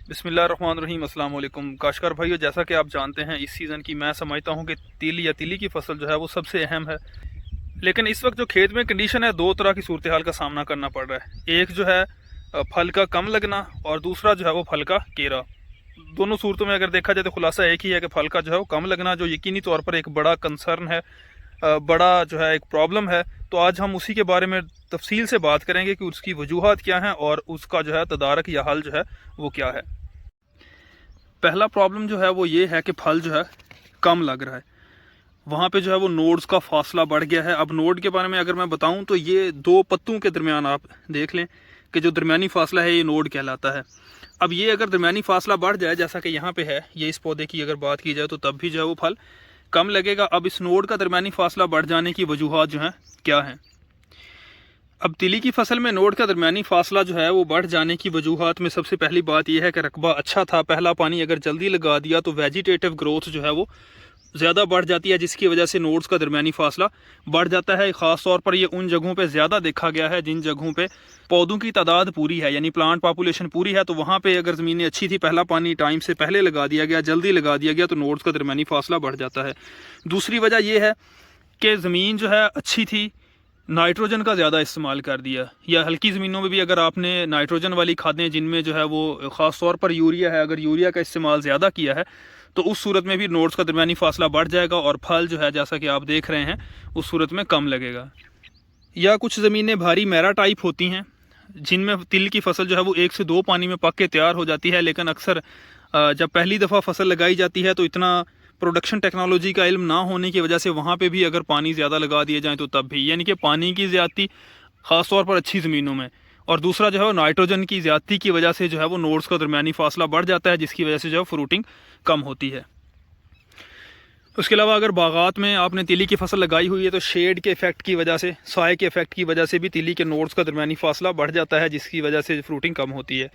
बिस्मिल्लाहिर्रहमानिर्रहीम अस्सलाम वालेकुम काशकार भाइयों। जैसा कि आप जानते हैं इस सीज़न की मैं समझता हूं कि तिल या तिली की फसल जो है वो सबसे अहम है। लेकिन इस वक्त जो खेत में कंडीशन है, दो तरह की सूरत हाल का सामना करना पड़ रहा है। एक जो है फल का कम लगना, और दूसरा जो है वो फल का केरा। दोनों सूरतों में अगर देखा जाए तो खुलासा एक ही है कि फल का जो है वो कम लगना जो यकीनी तौर पर एक बड़ा कंसर्न है, बड़ा जो है एक प्रॉब्लम है। तो आज हम उसी के बारे में तफसील से बात करेंगे कि उसकी वजूहात क्या हैं और उसका जो है तदारक या हल जो है वो क्या है। पहला प्रॉब्लम जो है वो ये है कि फल जो है कम लग रहा है। वहाँ पे जो है वो नोड्स का फासला बढ़ गया है। अब नोड के बारे में अगर मैं बताऊँ तो ये दो पत्तों के दरमियान आप देख लें कि जो दरमियानी फासला है ये नोड कहलाता है। अब ये अगर दरमियानी फासला बढ़ जाए जैसा कि यहाँ पे है, ये इस पौधे की अगर बात की जाए तो तब भी जो है वो फल कम लगेगा। अब इस नोड का दरमियानी फासला बढ़ जाने की वजूहात जो हैं क्या हैं। अब तिली की फसल में नोड का दरमियानी फासला जो है वो बढ़ जाने की वजूहात में सबसे पहली बात यह है कि रकबा अच्छा था, पहला पानी अगर जल्दी लगा दिया तो वेजिटेटिव ग्रोथ जो है वो ज़्यादा बढ़ जाती है, जिसकी वजह से नोड्स का दरमियानी फासला बढ़ जाता है। ख़ास तौर पर ये उन जगहों पे ज़्यादा देखा गया है जिन जगहों पे पौधों की तादाद पूरी है, यानी प्लांट पॉपुलेशन पूरी है। तो वहाँ पे अगर ज़मीनें अच्छी थी, पहला पानी टाइम से पहले लगा दिया गया, जल्दी लगा दिया गया, तो नोड्स का दरमियानी फासला बढ़ जाता है। दूसरी वजह यह है कि ज़मीन जो है अच्छी थी, नाइट्रोजन का ज़्यादा इस्तेमाल कर दिया, या हल्की ज़मीनों में भी अगर आपने नाइट्रोजन वाली खादें जिनमें जो है वो ख़ास तौर पर यूरिया है, अगर यूरिया का इस्तेमाल ज़्यादा किया है तो उस सूरत में भी नोड्स का दरमियानी फासला बढ़ जाएगा और फल जो है जैसा कि आप देख रहे हैं उस सूरत में कम लगेगा। या कुछ ज़मीनें भारी मैरा टाइप होती हैं जिनमें तिल की फसल जो है वो 1 से 2 पानी में पक के तैयार हो जाती है। लेकिन अक्सर जब पहली दफ़ा फसल लगाई जाती है तो इतना प्रोडक्शन टेक्नोलॉजी का इल्म ना होने की वजह से वहाँ पे भी अगर पानी ज़्यादा लगा दिए जाए तो तब भी, यानी कि पानी की ज़्यादती ख़ास तौर पर अच्छी ज़मीनों में, और दूसरा जो है वो नाइट्रोजन की ज़्यादती की वजह से जो है वो नोड्स का दरमियानी फासला बढ़ जाता है, जिसकी वजह से जो है फ्रूटिंग कम होती है। उसके अलावा अगर बागात में आपने तिली की फसल लगाई हुई है तो शेड के इफेक्ट की वजह से, साए के इफेक्ट की वजह से भी तिली के नोड्स का दरमियानी फासला बढ़ जाता है, जिसकी वजह से फ्रूटिंग कम होती है।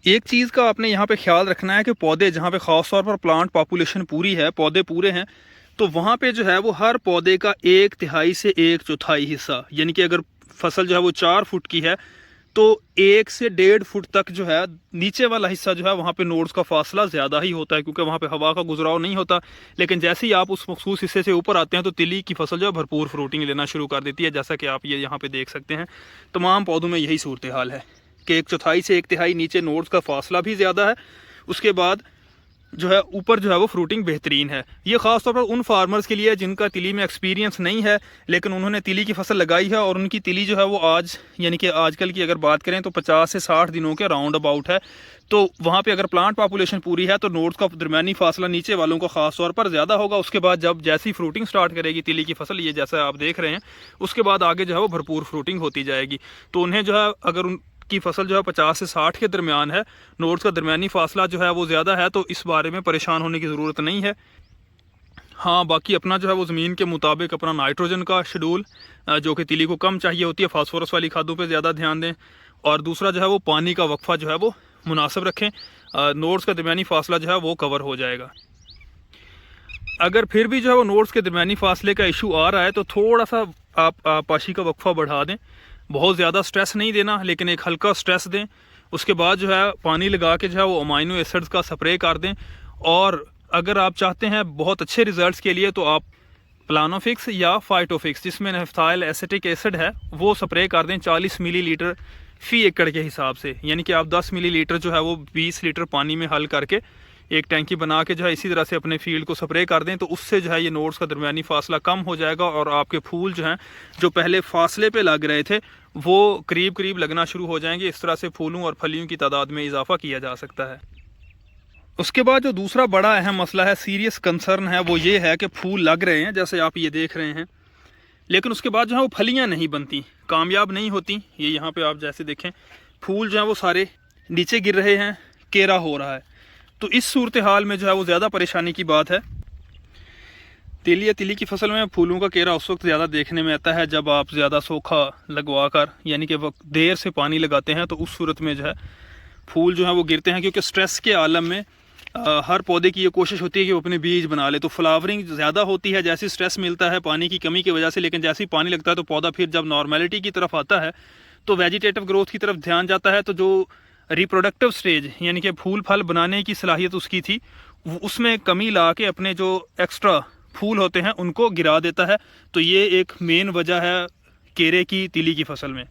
एक चीज़ का आपने यहाँ पे ख्याल रखना है कि पौधे जहाँ पे ख़ास तौर पर प्लांट पॉपुलेशन पूरी है, पौधे पूरे हैं, तो वहाँ पे जो है वो हर पौधे का 1/3 से 1/4 हिस्सा, यानी कि अगर फसल जो है वो 4 फुट की है तो 1 से 1.5 फुट तक जो है नीचे वाला हिस्सा जो है वहाँ पे नोड्स का फासला ज़्यादा ही होता है, क्योंकि वहाँ पे हवा का गुजराव नहीं होता। लेकिन जैसे ही आप उस मखसूस हिस्से से ऊपर आते हैं तो तिली की फसल जो है भरपूर फ्रूटिंग लेना शुरू कर देती है, जैसा कि आप ये यहाँ पे देख सकते हैं। तमाम पौधों में यही सूरत हाल है कि 1/4 से 1/3 नीचे नोड्स का फासला भी ज़्यादा है। उसके बाद जो है ऊपर जो है वो फ्रूटिंग बेहतरीन है। ये ख़ास तौर पर उन फार्मर्स के लिए जिनका तिली में एक्सपीरियंस नहीं है लेकिन उन्होंने तिली की फसल लगाई है और उनकी तिली जो है वो आज, यानी कि आजकल की अगर बात करें तो 50 से 60 दिनों के राउंड अबाउट है। तो वहाँ पे अगर प्लांट पॉपुलेशन पूरी है तो नोड्स का दरमियानी फासला नीचे वालों का ख़ास तौर पर ज़्यादा होगा। उसके बाद जब जैसी फ्रूटिंग स्टार्ट करेगी तिली की फसल, ये जैसा आप देख रहे हैं, उसके बाद आगे जो है वो भरपूर फ्रूटिंग होती जाएगी। तो उन्हें जो है अगर की फसल जो है 50 से 60 के दरमियान है, नोड्स का दरमियानी फासला जो है वो ज़्यादा है, तो इस बारे में परेशान होने की ज़रूरत नहीं है। हाँ, बाकी अपना जो है वो ज़मीन के मुताबिक अपना नाइट्रोजन का शेड्यूल, जो कि तिली को कम चाहिए होती है, फास्फोरस वाली खादों पे ज़्यादा ध्यान दें, और दूसरा जो है वो पानी का वक्फा जो है वो मुनासिब रखें। नोड्स का दरमियानी फासला जो है वो कवर हो जाएगा। अगर फिर भी जो है वो नोड्स के दरमियानी फासले का इशू आ रहा है तो थोड़ा सा आप पाशी का वक्फा बढ़ा दें। बहुत ज़्यादा स्ट्रेस नहीं देना, लेकिन एक हल्का स्ट्रेस दें। उसके बाद जो है पानी लगा के जो है वो अमाइनो एसिड्स का स्प्रे कर दें। और अगर आप चाहते हैं बहुत अच्छे रिजल्ट्स के लिए तो आप प्लानोफिक्स या फाइटोफिक्स, जिसमें नेफ्थाइल एसिटिक एसिड है, वो स्प्रे कर दें 40 मिलीलीटर फ़ी एकड़ के हिसाब से। यानी कि आप 10 मिलीलीटर जो है वो 20 लीटर पानी में हल करके एक टैंकी बना के जो है इसी तरह से अपने फील्ड को स्प्रे कर दें, तो उससे जो है ये नोड्स का दरमियानी फासला कम हो जाएगा और आपके फूल जो हैं जो पहले फासले पे लग रहे थे वो करीब करीब लगना शुरू हो जाएंगे। इस तरह से फूलों और फलियों की तादाद में इजाफा किया जा सकता है। उसके बाद जो दूसरा बड़ा अहम मसला है, सीरियस कंसर्न है, वो ये है कि फूल लग रहे हैं जैसे आप ये देख रहे हैं, लेकिन उसके बाद जो है वो फलियाँ नहीं बनती, कामयाब नहीं होती। ये यहाँ पे आप जैसे देखें फूल जो है वो सारे नीचे गिर रहे हैं, केरा हो रहा है। तो इस सूरत हाल में जो है वो ज़्यादा परेशानी की बात है। तिल या तिली की फसल में फूलों का केरा उस वक्त ज़्यादा देखने में आता है जब आप ज़्यादा सोखा लगवा कर, यानी कि वक्त देर से पानी लगाते हैं, तो उस सूरत में जो है फूल जो है वो गिरते हैं। क्योंकि स्ट्रेस के आलम में हर पौधे की ये कोशिश होती है कि वो अपने बीज बना ले, तो फ्लावरिंग ज़्यादा होती है जैसे स्ट्रेस मिलता है पानी की कमी की वजह से। लेकिन जैसे ही पानी लगता है तो पौधा फिर जब नॉर्मेलिटी की तरफ आता है तो वेजिटेटिव ग्रोथ की तरफ ध्यान जाता है, तो जो रिप्रोडक्टिव स्टेज यानी कि फूल फल बनाने की सलाहियत उसकी थी, उसमें कमी ला के अपने जो एक्स्ट्रा फूल होते हैं उनको गिरा देता है। तो ये एक मेन वजह है केरे की तीली की फसल में।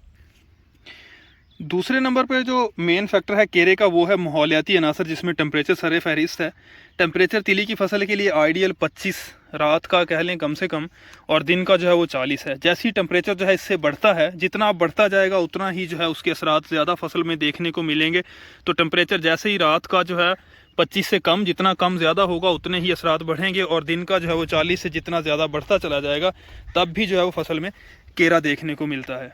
दूसरे नंबर पर जो मेन फैक्टर है केरे का वो है माहौलियाती अनासर, जिसमें टेम्परेचर सरे फहरिस्त है। टेम्परेचर तीली की फसल के लिए आइडियल 25 रात का कह लें कम से कम, और दिन का जो है वो 40 है। जैसे ही टेम्परेचर जो है इससे बढ़ता है, जितना बढ़ता जाएगा उतना ही जो है उसके असरात ज़्यादा फसल में देखने को मिलेंगे। तो टेम्परेचर जैसे ही रात का जो है 25 से कम, जितना कम ज़्यादा होगा उतने ही असरात बढ़ेंगे, और दिन का जो है वो 40 से जितना ज़्यादा बढ़ता चला जाएगा तब भी जो है वो फसल में केरा देखने को मिलता है।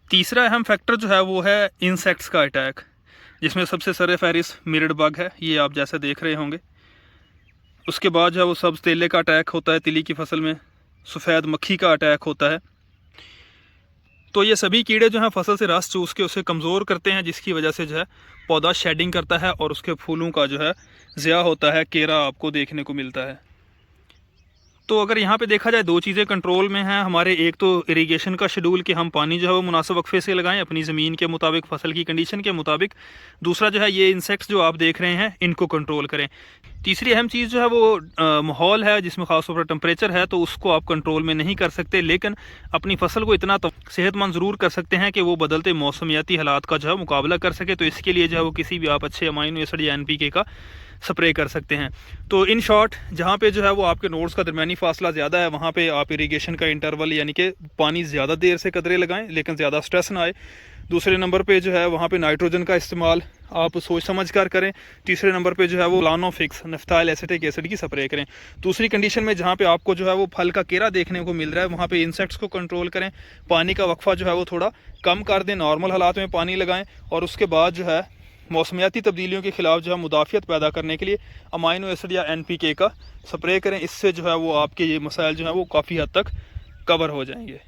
तीसरा अहम फैक्टर जो है वो है इंसेक्ट्स का अटैक, जिसमें सबसे सरे फहरिस्त मिरड बग है, ये आप जैसे देख रहे होंगे। उसके बाद जो है वो सब्ज़ तेले का अटैक होता है तिली की फसल में, सफ़ेद मक्खी का अटैक होता है। तो ये सभी कीड़े जो हैं फसल से रस चूस के उसे कमज़ोर करते हैं, जिसकी वजह से जो है पौधा शेडिंग करता है और उसके फूलों का जो है ज़िया होता है, केरा आपको देखने को मिलता है। तो अगर यहाँ पे देखा जाए दो चीज़ें कंट्रोल में हैं हमारे, एक तो इरिगेशन का शेड्यूल कि हम पानी जो है वो मुनासिब वक्फे से लगाएं अपनी ज़मीन के मुताबिक, फसल की कंडीशन के मुताबिक। दूसरा जो है ये इंसेक्ट्स जो आप देख रहे हैं इनको कंट्रोल करें। तीसरी अहम चीज़ जो है वो माहौल है, जिसमें ख़ासतौर पर टेम्परेचर है, तो उसको आप कंट्रोल में नहीं कर सकते, लेकिन अपनी फसल को इतना सेहतमंद ज़रूर कर सकते हैं कि वो बदलते मौसमियाती हालात का जो है मुकाबला कर सके। तो इसके लिए जो है वो किसी भी आप अच्छे अमाइनो एसिड या NPK का स्प्रे कर सकते हैं। तो इन शॉर्ट जहाँ पे जो है वो आपके नोड्स का दरमियानी फासला ज़्यादा है, वहाँ पे आप इरिगेशन का इंटरवल यानी कि पानी ज़्यादा देर से कदरे लगाएं, लेकिन ज़्यादा स्ट्रेस ना आए। दूसरे नंबर पे जो है वहाँ पे नाइट्रोजन का इस्तेमाल आप सोच समझ कर करें। तीसरे नंबर पे जो है वो प्लानोफिक्स नफ्थाइल एसिटिक एसिड की स्प्रे करें। दूसरी कंडीशन में जहाँ पे आपको जो है वो फल का केरा देखने को मिल रहा है, वहाँ पे इंसेक्ट्स को कंट्रोल करें, पानी का वक्फा जो है वो थोड़ा कम कर दें, नॉर्मल हालात में पानी लगाएं, और उसके बाद जो है मौसमियाती तब्दीलियों के ख़िलाफ़ जो है मुदाफ़ियत पैदा करने के लिए अमाइनो एसिड या NPK का स्प्रे करें। इससे जो है वो आपके ये मसाइल जो है वो काफ़ी हद तक कवर हो जाएंगे।